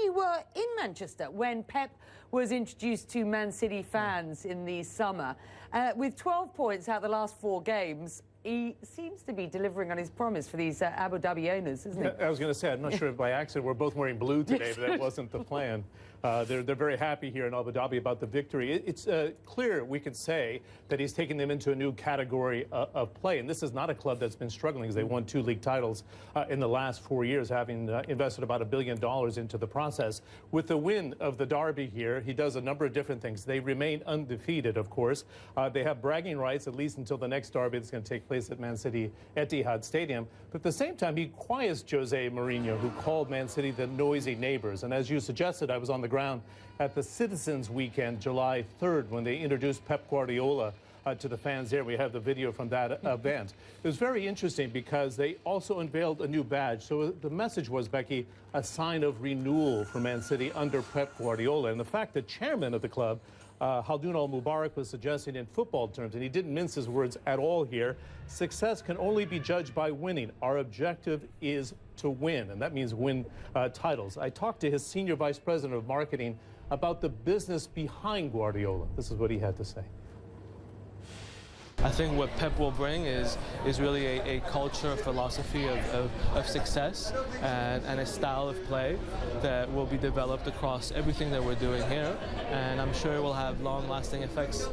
you were in Manchester when Pep was introduced to Man City fans in the summer. With 12 points out of the last 4 games, he seems to be delivering on his promise for these Abu Dhabi owners, isn't he? I was going to say, I'm not sure if by accident we're both wearing blue today, but that wasn't the plan. They're very happy here in Abu Dhabi about the victory. It's clear, we could say, that he's taking them into a new category of play. And this is not a club that's been struggling, as they won 2 league titles in the last 4 years, having invested about $1 billion into the process. With the win of the derby here, he does a number of different things. They remain undefeated, of course. They have bragging rights, at least until the next derby that's going to take place at Man City Etihad Stadium. But at the same time, he quiets Jose Mourinho, who called Man City the noisy neighbors. And as you suggested, I was on the ground at the Citizens Weekend, July 3rd, when they introduced Pep Guardiola to the fans there. We have the video from that event. It was very interesting because they also unveiled a new badge. So the message was, Becky, a sign of renewal for Man City under Pep Guardiola. And the fact that chairman of the club, Khaldoon Al-Mubarak, was suggesting in football terms, and he didn't mince his words at all here, success can only be judged by winning. Our objective is to win, and that means win titles. I talked to his senior vice president of marketing about the business behind Guardiola. This is what he had to say. I think what Pep will bring is really a culture, a philosophy of success and a style of play that will be developed across everything that we're doing here, and I'm sure it will have long-lasting effects.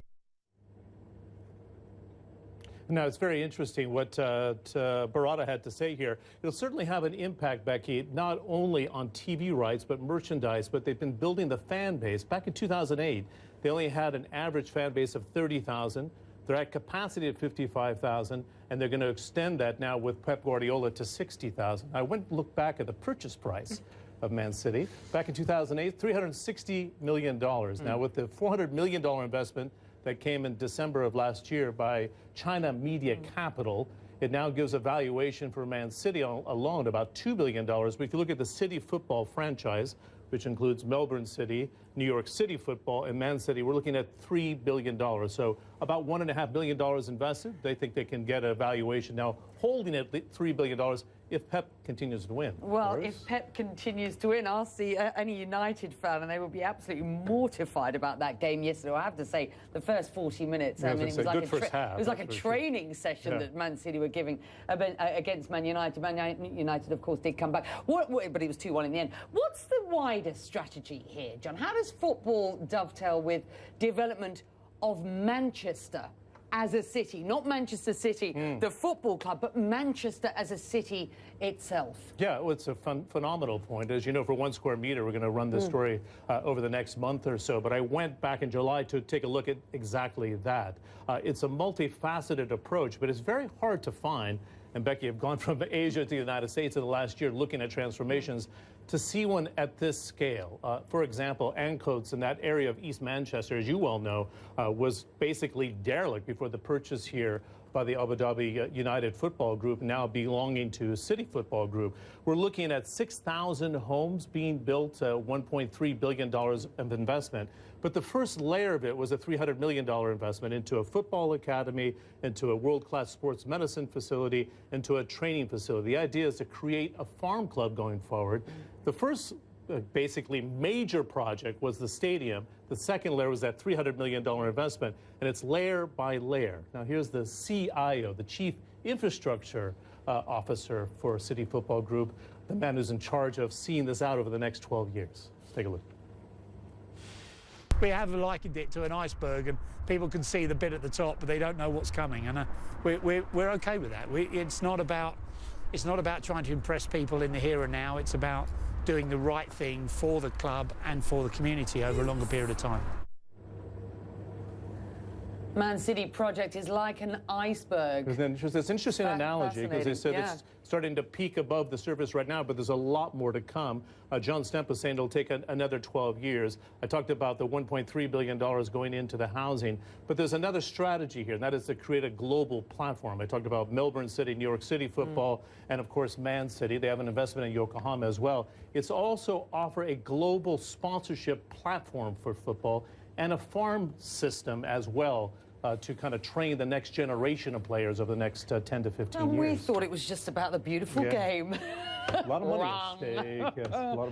Now, it's very interesting what Barada had to say here. It'll certainly have an impact, Becky, not only on TV rights, but merchandise, but they've been building the fan base. Back in 2008, they only had an average fan base of 30,000. They're at capacity at 55,000, and they're going to extend that now with Pep Guardiola to 60,000. I went and looked back at the purchase price of Man City. Back in 2008, $360 million. Now, with the $400 million investment that came in December of last year by China Media Capital, it now gives a valuation for Man City alone about $2 billion. But if you look at the City football franchise, which includes Melbourne City, New York City football, and Man City, we're looking at $3 billion. So about $1.5 billion invested. They think they can get a valuation now holding at $3 billion if Pep continues to win. Well, if Pep continues to win, I'll see any United fan, and they will be absolutely mortified about that game yesterday. I have to say, the first 40 minutes, I mean, it was like a training session that Man City were giving against Man United. Man United, of course, did come back, but it was 2-1 in the end. What's the wider strategy here, John? How does football dovetail with development of Manchester as a city? Not Manchester City, the football club, but Manchester as a city itself. Yeah, well, it's a phenomenal point. As you know, for 1 square meter, we're going to run this story over the next month or so. But I went back in July to take a look at exactly that. It's a multifaceted approach, but it's very hard to find. And Becky, I've gone from Asia to the United States in the last year looking at transformations to see one at this scale. For example, Ancoats in that area of East Manchester, as you well know, was basically derelict before the purchase here by the Abu Dhabi United Football Group, now belonging to City Football Group. We're looking at 6,000 homes being built, $1.3 billion of investment. But the first layer of it was a $300 million investment into a football academy, into a world-class sports medicine facility, into a training facility. The idea is to create a farm club going forward. The first basically major project was the stadium. The second layer was that $300 million investment, and it's layer by layer. Now here's the CIO, the Chief Infrastructure Officer for City Football Group, the man who's in charge of seeing this out over the next 12 years. Take a look. We have likened it to an iceberg, and people can see the bit at the top, but they don't know what's coming, and we're okay with that. It's not about trying to impress people in the here and now. It's about doing the right thing for the club and for the community over a longer period of time. Man City project is like an iceberg. It's an interesting analogy, because they said it's starting to peak above the surface right now, but there's a lot more to come. John Stemp was saying it'll take another 12 years. I talked about the $1.3 billion going into the housing, but there's another strategy here, and that is to create a global platform. I talked about Melbourne City, New York City football, and of course Man City. They have an investment in Yokohama as well. It's also offer a global sponsorship platform for football and a farm system as well, to kind of train the next generation of players over the next 10 to 15 years. We thought it was just about the beautiful game. A lot of money at stake. Yes, a lot of